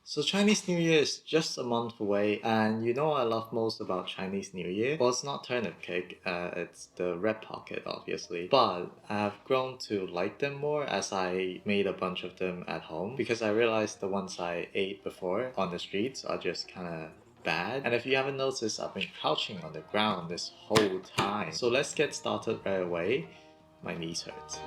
So Chinese New Year is just a month away, and you know what I love most about Chinese New Year? Well, it's not turnip cake, it's the red pocket, obviously. But I've grown to like them more as I made a bunch of them at home because I realized the ones I ate before on the streets are just kinda bad. And if you haven't noticed, I've been crouching on the ground this whole time. So let's get started right away. My knees hurt.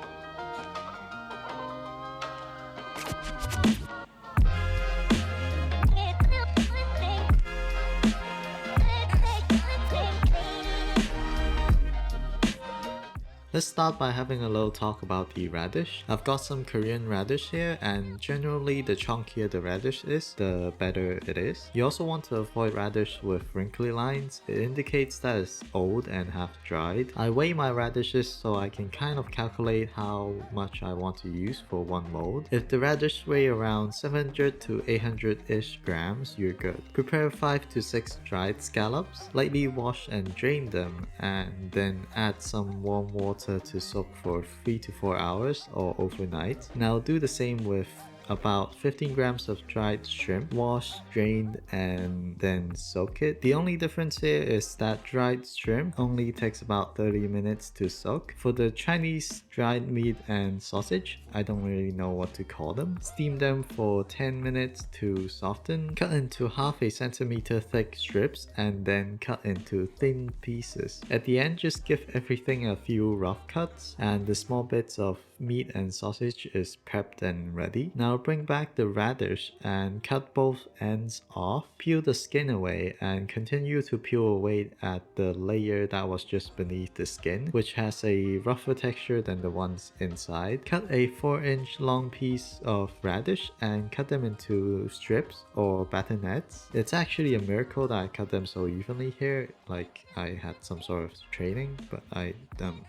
Let's start by having a little talk about the radish. I've got some Korean radish here, and generally the chunkier the radish is, the better it is. You also want to avoid radish with wrinkly lines. It indicates that it's old and half dried. I weigh my radishes so I can kind of calculate how much I want to use for one mold. If the radish weigh around 700 to 800-ish grams, you're good. Prepare 5 to 6 dried scallops. Lightly wash and drain them, and then add some warm water to soak for 3 to 4 hours or overnight. Now do the same with about 15 grams of dried shrimp, washed, drained, and then soak it. The only difference here is that dried shrimp only takes about 30 minutes to soak. For the Chinese dried meat and sausage, I don't really know what to call them. Steam them for 10 minutes to soften. Cut into half a centimeter thick strips and then cut into thin pieces. At the end, just give everything a few rough cuts, and the small bits of meat and sausage is prepped and ready. Now bring back the radish and cut both ends off. Peel the skin away and continue to peel away at the layer that was just beneath the skin, which has a rougher texture than the ones inside. Cut a 4-inch long piece of radish and cut them into strips or batonnets. It's actually a miracle that I cut them so evenly here, like I had some sort of training, but I don't.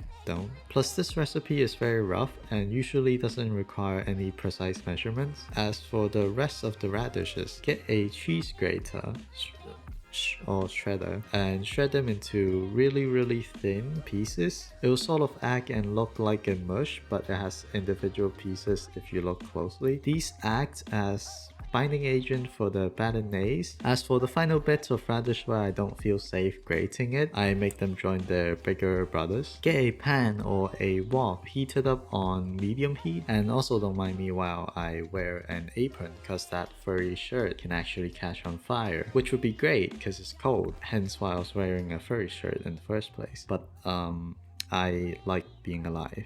Plus this recipe is very rough and usually doesn't require any precise measurements. As for the rest of the radishes, get a cheese grater or shredder and shred them into really thin pieces. It will sort of act and look like a mush, but it has individual pieces if you look closely. These act as binding agent for the bolognese. As for the final bits of radish where I don't feel safe grating it, I make them join their bigger brothers. Get a pan or a wok, heat it up on medium heat, and also don't mind me while I wear an apron because that furry shirt can actually catch on fire, which would be great because it's cold, hence why I was wearing a furry shirt in the first place. But I like being alive,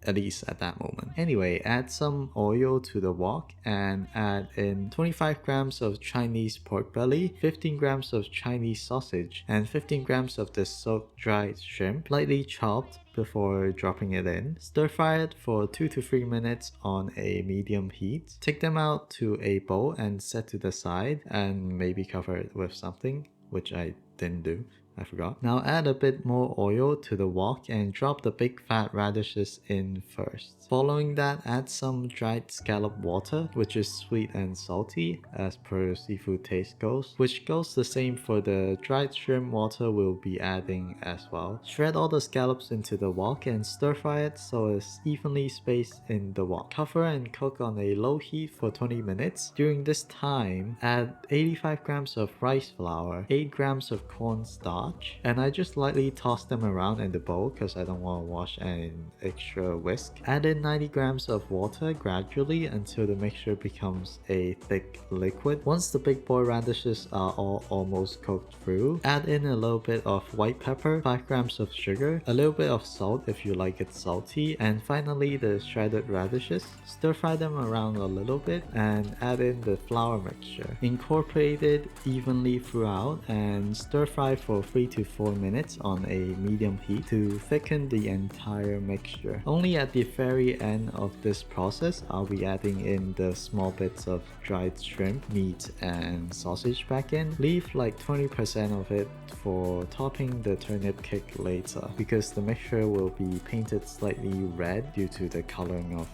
at least at that moment. Anyway, add some oil to the wok and add in 25 grams of Chinese pork belly, 15 grams of Chinese sausage, and 15 grams of the soaked dried shrimp, lightly chopped before dropping it in. Stir fry it for 2 to 3 minutes on a medium heat. Take them out to a bowl and set to the side and maybe cover it with something, which I didn't do. I forgot. Now add a bit more oil to the wok and drop the big fat radishes in first. Following that, add some dried scallop water, which is sweet and salty as per seafood taste goes, which goes the same for the dried shrimp water we'll be adding as well. Shred all the scallops into the wok and stir fry it so it's evenly spaced in the wok. Cover and cook on a low heat for 20 minutes. During this time, add 85 grams of rice flour, 8 grams of corn starch, and I just lightly toss them around in the bowl because I don't want to wash an extra whisk. Add in 90 grams of water gradually until the mixture becomes a thick liquid. Once the big boy radishes are all almost cooked through, add in a little bit of white pepper, 5 grams of sugar, a little bit of salt if you like it salty, and finally the shredded radishes. Stir fry them around a little bit and add in the flour mixture. Incorporate it evenly throughout and stir fry for 3 to 4 minutes on a medium heat to thicken the entire mixture. Only at the very end of this process are we adding in the small bits of dried shrimp, meat, and sausage back in. Leave like 20% of it for topping the turnip cake later because the mixture will be painted slightly red due to the coloring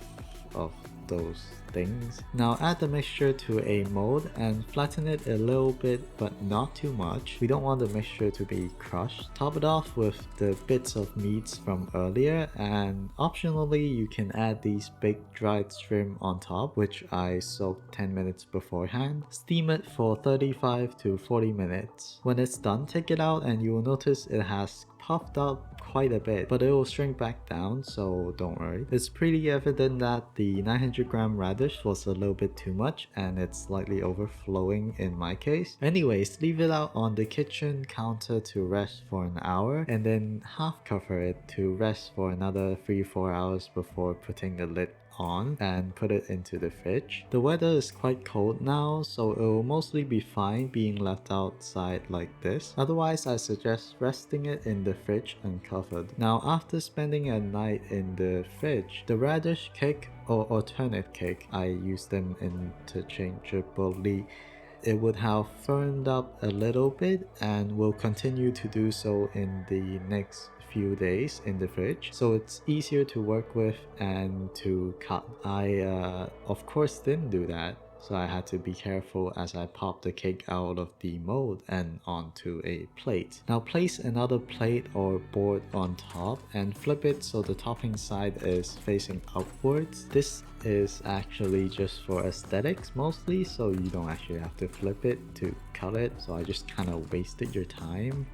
of those things. Now add the mixture to a mold and flatten it a little bit but not too much. We don't want the mixture to be crushed. Top it off with the bits of meats from earlier, and optionally you can add these big dried shrimp on top, which I soaked 10 minutes beforehand. Steam it for 35 to 40 minutes. When it's done, take it out and you will notice it has puffed up quite a bit, but it will shrink back down, so don't worry. It's pretty evident that the 900-gram radish was a little bit too much and it's slightly overflowing in my case. Anyways, leave it out on the kitchen counter to rest for an hour and then half cover it to rest for another 3-4 hours before putting the lid on and put it into the fridge. The weather is quite cold now, so it will mostly be fine being left outside like this. Otherwise, I suggest resting it in the fridge uncovered. Now, after spending a night in the fridge, the radish cake or turnip cake, I use them interchangeably, it would have firmed up a little bit and will continue to do so in the next few days in the fridge, so it's easier to work with and to cut. I of course didn't do that, so I had to be careful as I popped the cake out of the mold and onto a plate. Now place another plate or board on top and flip it so the topping side is facing upwards. This is actually just for aesthetics mostly, so you don't actually have to flip it to cut it, so I just kind of wasted your time.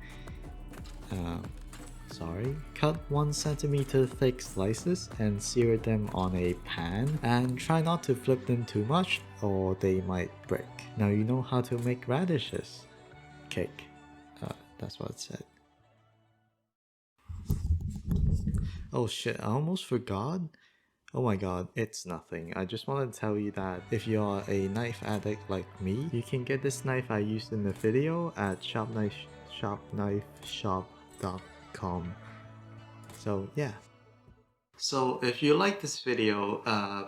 Sorry. Cut 1 centimeter thick slices and sear them on a pan, and try not to flip them too much or they might break. Now you know how to make radishes cake. That's what it said. Oh shit, I almost forgot. Oh my god, it's nothing. I just wanted to tell you that if you are a knife addict like me, you can get this knife I used in the video at shopknifeshop.com. So yeah. So if you like this video,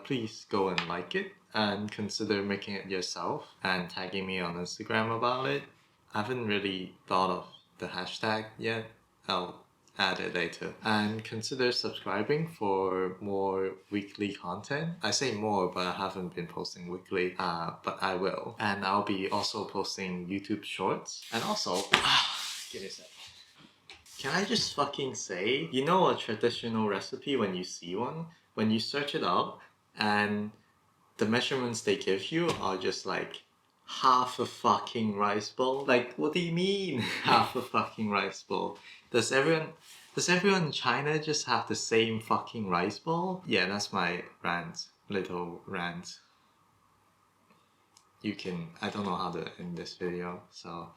please go and like it and consider making it yourself and tagging me on Instagram about it. I haven't really thought of the hashtag yet. I'll add it later. And consider subscribing for more weekly content. I say more, but I haven't been posting weekly, but I will. And I'll be also posting YouTube shorts. And also, give me a sec. Can I just fucking say, you know a traditional recipe when you see one? When you search it up and the measurements they give you are just like half a fucking rice bowl? Like, what do you mean half a fucking rice bowl? Does everyone in China just have the same fucking rice bowl? Yeah, that's my rant. Little rant. I don't know how to end this video, so